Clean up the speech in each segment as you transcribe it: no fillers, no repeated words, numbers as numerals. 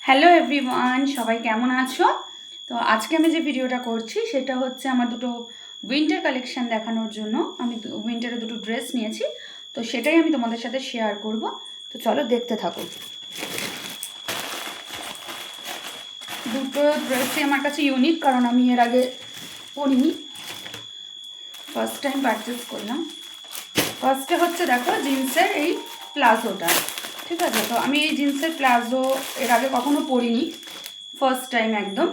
Hello everyone, সবাই কেমন আছো? তো আজকে আমি যে ভিডিওটা করছি সেটা হচ্ছে আমার দুটো উইন্টার কালেকশন দেখানোর জন্য। আমি উইন্টারে দুটো ড্রেস নিয়েছি, তো সেটাই আমি তোমাদের সাথে শেয়ার করব। তো চলো দেখতে থাকো। দুটো ড্রেসই আমার কাছে ইউনিক, কারণ আমি এর আগে পরিনি, ফার্স্ট টাইম পারচেস করলাম। ফার্স্টে হচ্ছে দেখো জিন্সের এই প্লাজোটা, ঠিক আছে? তো আমি এই জিন্সের প্লাজো এর আগে কখনো পরিনি, ফার্স্ট টাইম একদম।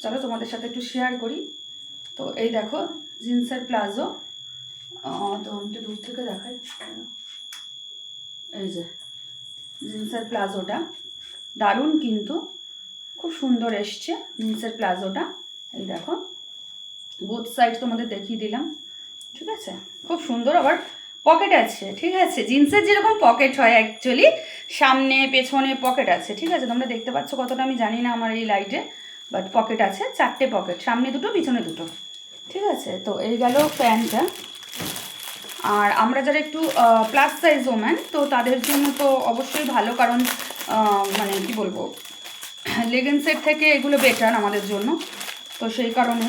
চলো তোমাদের সাথে একটু শেয়ার করি। তো এই দেখো জিন্সের প্লাজো, তো আমি একটু দূর থেকে দেখাই। এই যে জিন্সের প্লাজোটা দারুণ, কিন্তু খুব সুন্দর এসছে জিন্সের প্লাজোটা। এই দেখো বোথ সাইড তোমাদের দেখিয়ে দিলাম, ঠিক আছে? খুব সুন্দর, আবার পকেট আছে, ঠিক আছে? জিন্সের যেরকম পকেট হয় অ্যাকচুয়ালি, সামনে পেছনে পকেট আছে, ঠিক আছে? তোমরা দেখতে পাচ্ছ কতটা আমি জানি না আমার এই লাইটে, বাট পকেট আছে, 4টে পকেট, সামনে দুটো পিছনে দুটো, ঠিক আছে? তো এই গেল প্যান্টটা। আর আমরা যারা একটু প্লাস সাইজ ওম্যান, তো তাদের জন্য তো অবশ্যই ভালো, কারণ মানে কি বলবো, লেগিংসের থেকে এগুলো বেটার আমাদের জন্য। তো সেই কারণে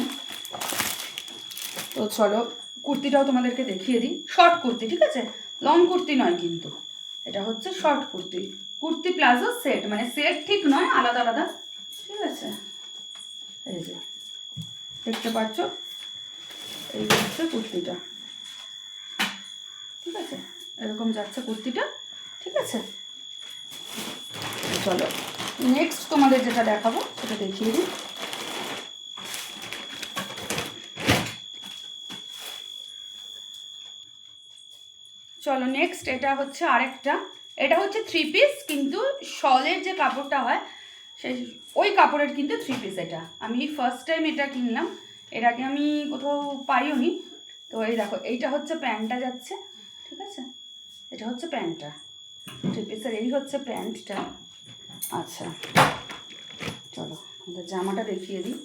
তো চলো কুর্তিটাও তোমাদেরকে দেখিয়ে দিই। শর্ট কুর্তি, ঠিক আছে? লং কুর্তি নয় কিন্তু, এটা হচ্ছে short kurti. Kurti palazzo set, মানে সেট ঠিক নয়, আলাদা আলাদা, ঠিক আছে? এই যে দেখতে পাচ্ছ, এই হচ্ছে কুর্তিটা, ঠিক আছে? এরকম যাচ্ছে কুর্তিটা, ঠিক আছে? চলো নেক্সট তোমাদের যেটা দেখাবো সেটা দেখিয়ে দিই। চলো নেক্সট, এটা হচ্ছে আরেকটা, এটা হচ্ছে 3 পিস, কিন্তু শলের যে কাপড়টা হয় সেই ওই কাপড়ের কিন্তু 3 পিস। এটা আমি ফার্স্ট টাইম এটা কিনলাম, এর আগে আমি কোথাও পাইও নি। তো এই দেখো এইটা হচ্ছে প্যান্টটা যাচ্ছে, ঠিক আছে? এটা হচ্ছে প্যান্টটা 3 পিসের, এই হচ্ছে প্যান্টটা। আচ্ছা চলো আমাদের জামাটা দেখিয়ে দিই।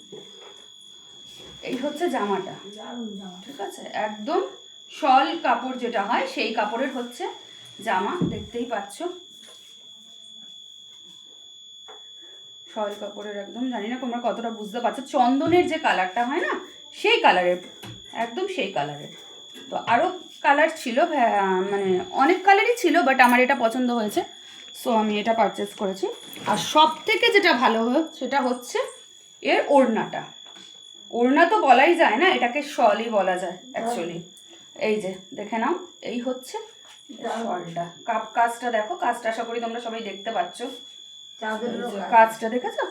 এই হচ্ছে জামাটা, ঠিক আছে? একদম শল কাপড় যেটা হয় সেই কাপড়ের হচ্ছে জামা, দেখতেই পাচ্ছ শল কাপড়ের, একদম জানি না তোমরা কতটা বুঝতে পারছো, চন্দনের যে কালারটা হয় না সেই কালারের, একদম সেই কালারের। তো আরও কালার ছিল, মানে অনেক কালারই ছিল, বাট আমার এটা পছন্দ হয়েছে, সো আমি এটা পারচেস করেছি। আর সব থেকে যেটা ভালো হয় সেটা হচ্ছে এর ওড়নাটা। ওড়না তো বলাই যায় না, এটাকে শলই বলা যায় অ্যাকচুয়ালি। এই যে দেখে নাও, এই হচ্ছে শলটা। কাজটা দেখো, কাজটা আশা করি তোমরা সবাই দেখতে পাচ্ছ, কাজটা দেখেছো?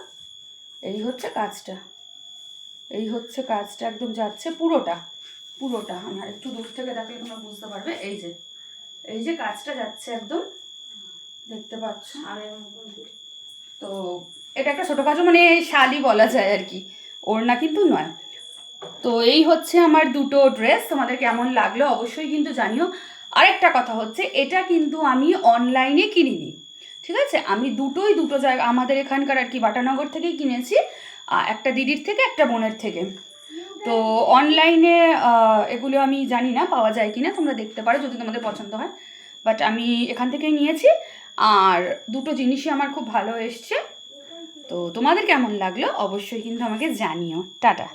এই হচ্ছে কাজটা, এই হচ্ছে কাজটা, একদম যাচ্ছে পুরোটা পুরোটা। আমি আর একটু দূর থেকে দেখলে তোমরা বুঝতে পারবে। এই যে কাজটা যাচ্ছে একদম, দেখতে পাচ্ছ? তো এটা একটা ছোটোখাটো মানে শাড়ি বলা যায় আর কি, ওড়না কিন্তু নয়। তো এই হচ্ছে আমার দুটো ড্রেস, তোমাদের কেমন লাগলো অবশ্যই কিন্তু জানিও। আরেকটা কথা হচ্ছে, এটা কিন্তু আমি অনলাইনে কিনিনি, ঠিক আছে? আমি দুটো জায়গা আমাদের এখানকার আর কি বাটানগর থেকেই কিনেছি, একটা দিদির থেকে, একটা বোনের থেকে। তো অনলাইনে এগুলো আমি জানি না পাওয়া যায় কিনা, তোমরা দেখতে পারো যদি তোমাদের পছন্দ হয়, বাট আমি এখান থেকেই নিয়েছি। আর দুটো জিনিসই আমার খুব ভালো এসছে। তো তোমাদের কেমন লাগলো অবশ্যই কিন্তু আমাকে জানিও। টাটা।